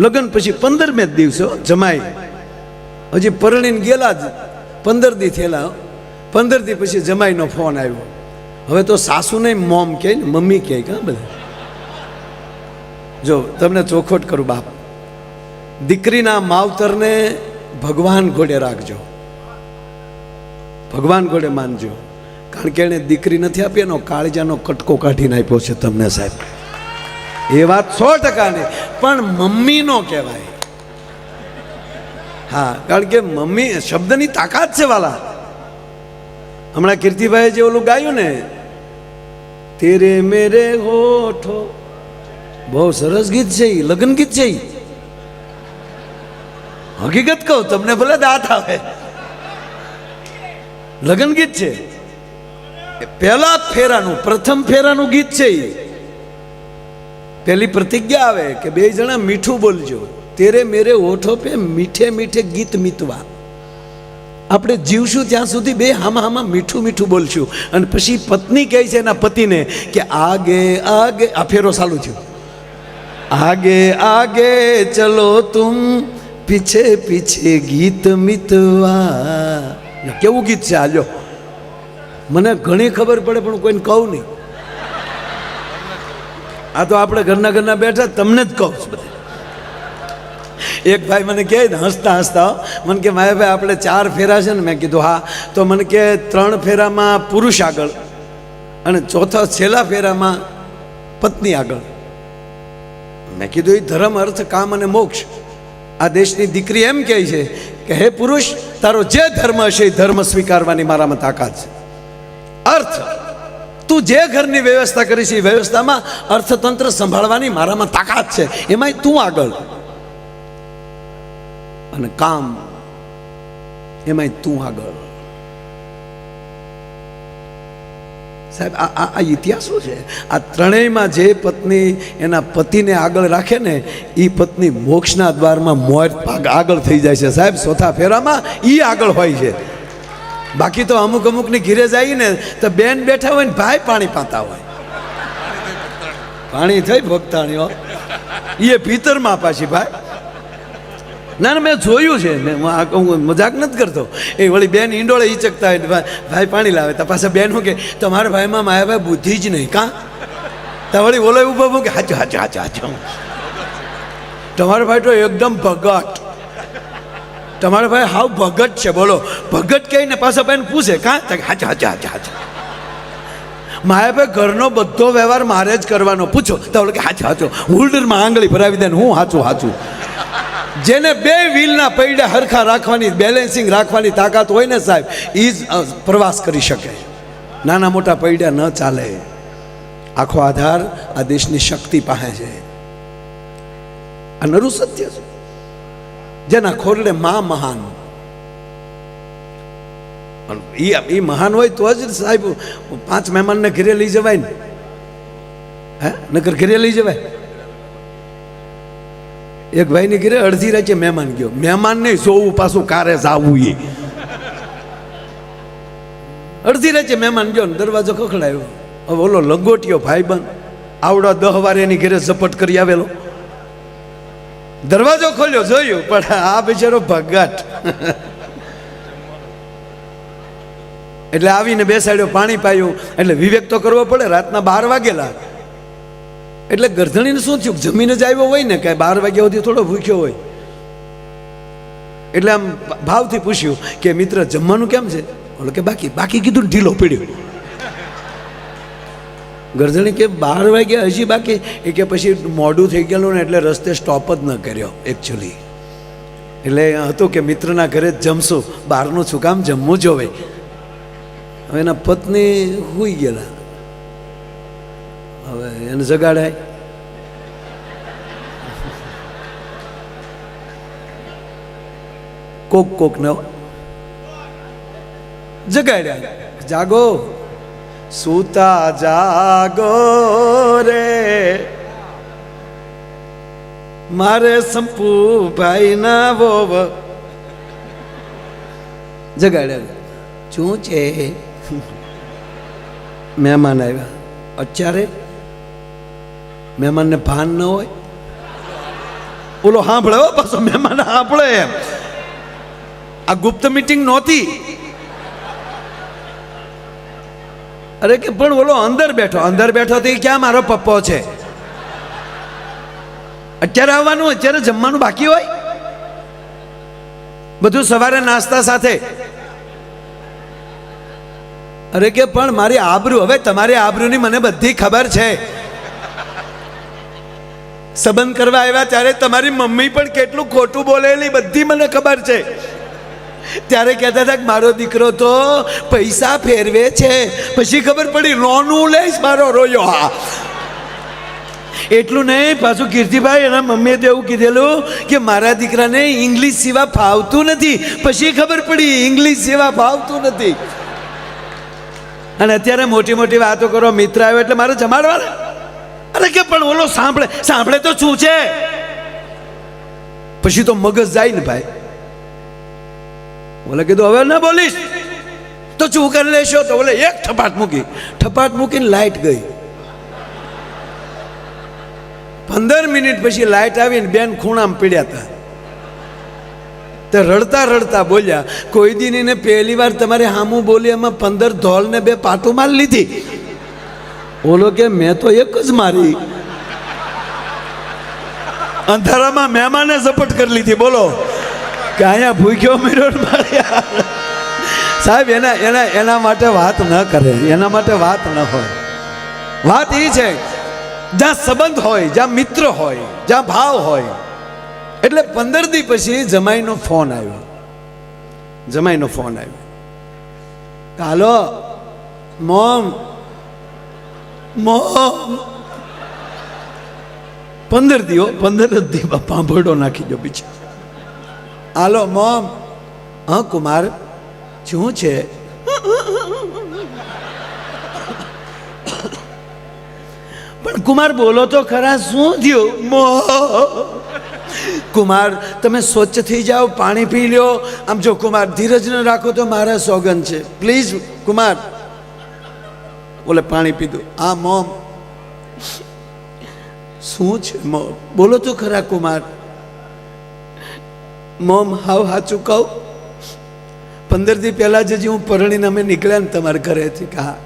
લગ્ન પછી 15મે દિવસે જમાઈ હજી પરણીને ગયેલા જ 15 દી થયેલા. 15 દી પછી જમાઈનો ફોન આવ્યો. હવે તો સાસુ નહીં મોમ કહે ને મમ્મી કહે. કાં બધા જો તમને ચોખવટ કરું બાપ, દીકરીના માવતરને ભગવાન ઘોડે રાખજો, ભગવાન ઘોડે માનજો. કારણ કે એને દીકરી નથી આપી, એનો કાળજાનો કટકો કાઢીને આપ્યો છે તમને સાહેબ. એ વાત 100% નહીં, પણ મમ્મી નો કહેવાય. હા, કારણ કે મમ્મી શબ્દની તાકાત છે વાલા. હમણાં કીર્તિભાઈ જે ઓલું ગાયું ને, તેરે મેરે હોઠો, બહુ સરસ ગીત છે. લગ્ન ગીત છે. હકીકત કહું તમને, ભલે દાંત આવે, લગ્ન ગીત છે. પહેલા ફેરાનું, પ્રથમ ફેરાનું ગીત છે. પહેલી પ્રતિજ્ઞા આવે કે 2 જણા મીઠું બોલજો. તેરે મેરે હોઠો પે મીઠે મીઠે ગીત મીતવા. આપણે જીવશું ત્યાં સુધી બે હામાં મીઠું મીઠું બોલશું. અને પછી પત્ની કહે છે એના પતિને કે આગે આગે, આ ફેરો ચાલુ થયો, આગે આગે ચલો તુમ પીછે પીછે ગીત મિતવા. કેવું ગીત છે આજો? મને ઘણી ખબર પડે પણ કોઈને કહું નહીં. આ તો આપણે ઘરના બેઠા તમને જ કહું છું. એક ભાઈ મને કહે ને હસતા હસતા, મને કે માયાભાઈ આપણે 4 ફેરા છે ને. મેં કીધું હા. તો મને કે 3 ફેરામાં પુરુષ આગળ અને ચોથા છેલ્લા ફેરામાં પત્ની આગળ. મેં કીધું એ ધર્મ, અર્થ, કામ અને મોક્ષ. આ દેશની દીકરી એમ કહે છે કે હે પુરુષ, તારો જે ધર્મ હશે એ ધર્મ સ્વીકારવાની મારામાં તાકાત છે. અર્થ, તું જે ઘરની વ્યવસ્થા કરીશ એ વ્યવસ્થામાં અર્થતંત્ર સંભાળવાની મારામાં તાકાત છે, એમાંય તું આગળ. અને કામ, એમાંય તું આગળ. સાહેબ આ ઇતિહાસો છે. આ ત્રણેયમાં જે પત્ની એના પતિને આગળ રાખે ને એ પત્ની મોક્ષના દ્વારમાં મોર આગળ થઈ જાય છે સાહેબ. ચોથા ફેરામાં એ આગળ હોય છે. બાકી તો અમુકની ઘીરે જાય ને તો બેન બેઠા હોય ને ભાઈ પાણી પાતા હોય. પાણી થઈ ભક્તાણીઓ એ ભીતરમાં પાછી ભાઈ. ના ના, મેં જોયું છે. હું મજાક નથી કરતો. એ વળી બેન ઈંડોળે ઈચકતા હોય, ભાઈ પાણી લાવે તો પાછા બેન શું કે તમારા ભાઈમાં માયાભાઈ બુદ્ધિ જ નહીં કાં. તો વળી બોલો એવું કે હાચું હાચું હાચું હાચું. તમારો ભાઈ તો એકદમ ભગત. તમારો ભાઈ હાવ ભગત છે. બોલો ભગત કહીને પાછો બેન પૂછે કાં. હાચું હાચું હાચું હાચું. માયાભાઈ ઘરનો બધો વ્યવહાર મારે જ કરવાનો. પૂછો તો બોલો કે હાચું હાચું. હોલ્ડરમાં આંગળી ભરાવી દે ને હું હાચું હાચું. જેને 2 વ્હીલના પૈડા હરખા રાખવાની, બેલેન્સિંગ રાખવાની તાકાત હોય ને સાહેબ, એ જ પ્રવાસ કરી શકે. નાના મોટા પૈડા ન ચાલે. આખો આધાર આ દેશની શક્તિ પાસે છે. આ નરું સત્ય છે. જેના ખોરડે માં મહાન. એ મહાન હોય તો જ સાહેબ 5 મહેમાનને ઘરે લઈ જવાય ને. હે નકર ઘરે લઈ જવાય? એક ભાઈની ઘરે અડધી રાતે મહેમાન ગયો. મહેમાન નહીં, જોવું પાછું કારે જાવું. એ અડધી રાતે મહેમાન ગયો ને દરવાજો ખખડાયો. હવે ઓલો લંગોટિયો ભાઈબંધ આવડા 10 વાર એની ઘરે ઝપટ કરી આવેલો. દરવાજો ખોલ્યો, જોયું, પણ આ બિચારો ભગત. એટલે આવીને બેસાડ્યો, પાણી પાયું. એટલે વિવેક તો કરવો પડે. રાતના 12 વાગેલા. એટલે ગરધણીને શું થયું? જમીને જ આવ્યો હોય ને, કે 12 વાગ્યા સુધી થોડો ભૂખ્યો હોય. એટલે આમ ભાવથી પૂછ્યું કે મિત્ર જમવાનું કેમ છે? બોલો કે બાકી કીધું ને ઢીલો પડ્યો. ગરધણી કે 12 વાગ્યા હજી બાકી? એ કે પછી મોડું થઈ ગયેલું ને એટલે રસ્તે સ્ટોપ જ ન કર્યો એકચ્યુઅલી. એટલે હતું કે મિત્રના ઘરે જ જમશું, બહારનું શું કામ જમવું જોવે. હવે એના પત્ની સૂઈ ગયેલા. હવે એને જગાડાય. કોક ને જગાડ્યા. જાગો સૂતા જાગો રે મારે સંપુ ભાઈ ના વોવ. જગાડ્યા. શું છે? મહેમાન આવ્યા. અત્યારે મહેમાનને ભાન ન હોય. બોલો સાંભળે હો, પાછો મહેમાન સાંભળે. એમ આ ગુપ્ત મીટિંગ નહોતી. અરે કે પણ બોલો અંદર બેઠો તો એ ક્યાં મારો પપ્પો છે? અત્યારે આવવાનું, અત્યારે જમવાનું બાકી હોય. બધું સવારે નાસ્તા સાથે. અરે કે પણ મારી આબરૂ, હવે તમારી આબરૂની મને બધી ખબર છે. સંબંધ કરવા આવ્યા ત્યારે તમારી મમ્મી પણ કેટલું ખોટું બોલેલી બધી મને ખબર છે. ત્યારે કહેતા હતા કે મારો દીકરો તો પૈસા ફેરવે છે. પછી ખબર પડી રોનું લઈશ મારો રોયો. હા એટલું નહીં, પાછું કીર્તિભાઈ એના મમ્મીએ તો એવું કીધેલું કે મારા દીકરાને ઇંગ્લિશ સિવા ફાવતું નથી. પછી ખબર પડી ઇંગ્લિશ સિવા ફાવતું નથી. અને અત્યારે મોટી મોટી વાતો કરો, મિત્ર આવ્યો એટલે મારે જમાડવાના. અરે કે પણ ઓલો સાંભળે તો શું છે? પછી તો મગજ જાય ને ભાઈ. બોલે કીધું હવે ના બોલીશ તો શું કરી લેશો? તો બોલે એક ઠપાટ મૂકી. ઠપાટ મૂકીને લાઈટ ગઈ. 15 મિનિટ પછી લાઈટ આવીને બેન ખૂણામાં પીડ્યા હતા. તે રડતા રડતા બોલ્યા, કોઈ દી ને પહેલી વાર તમારે હામું બોલી એમાં 15 ધોલ ને 2 પાટું માર લીધી. બોલો કે મેં તો એક જ મારી. અંધારામાં મહેમાને ઝપટ કરી લીધી. બોલો કે અહીંયા ભૂખ્યો મેળો માર્યા. સાહેબ એના માટે વાત ન કરે, એના માટે વાત ન હોય. વાત એ છે જ્યાં સંબંધ હોય, જ્યાં મિત્ર હોય, જ્યાં ભાવ હોય. એટલે 15 દી પછી જમાઈનો ફોન આવ્યો. જમાઈનો ફોન આવ્યો, હાલો મોમ, મોમ. 15 દી 15 દી પાંભળો નાખી દો પીછે. હાલો મોમ. હા કુમાર, શું છે? પણ કુમાર બોલો તો ખરા, શું થયું? કુમાર તમે સ્વચ્છ થઈ જાઓ, પાણી પી લ્યો. આમ જો કુમાર ધીરજ ન રાખો તો મારા સોગન છે, પ્લીઝ કુમાર. બોલે પાણી પીધું. હા મોમ. શું છે મોમ? બોલો તો ખરા કુમાર. મોમ હાવ સાચું કહું, 15 દી પહેલા જ હું પરણીને અમે નીકળ્યા ને તમારા ઘરેથી. હા,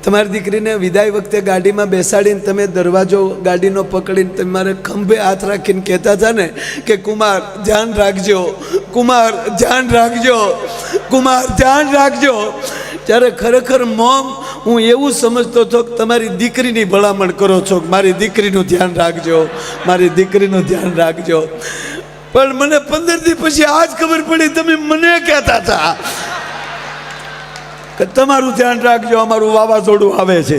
તમારી દીકરીને વિદાય વખતે ગાડીમાં બેસાડીને તમે દરવાજો ગાડીનો પકડીને તમારે ખંભે હાથ રાખીને કહેતા હતા ને કે કુમાર ધ્યાન રાખજો, કુમાર ધ્યાન રાખજો, કુમાર ધ્યાન રાખજો. ત્યારે ખરેખર મોમ હું એવું સમજતો હતો કે તમારી દીકરીની ભલામણ કરો છો કે મારી દીકરીનું ધ્યાન રાખજો, મારી દીકરીનું ધ્યાન રાખજો. પણ મને 15 દી પછી આજ ખબર પડી તમે મને કહેતા હતા કે તમારું ધ્યાન રાખજો, અમારું વાવાઝોડું આવે છે.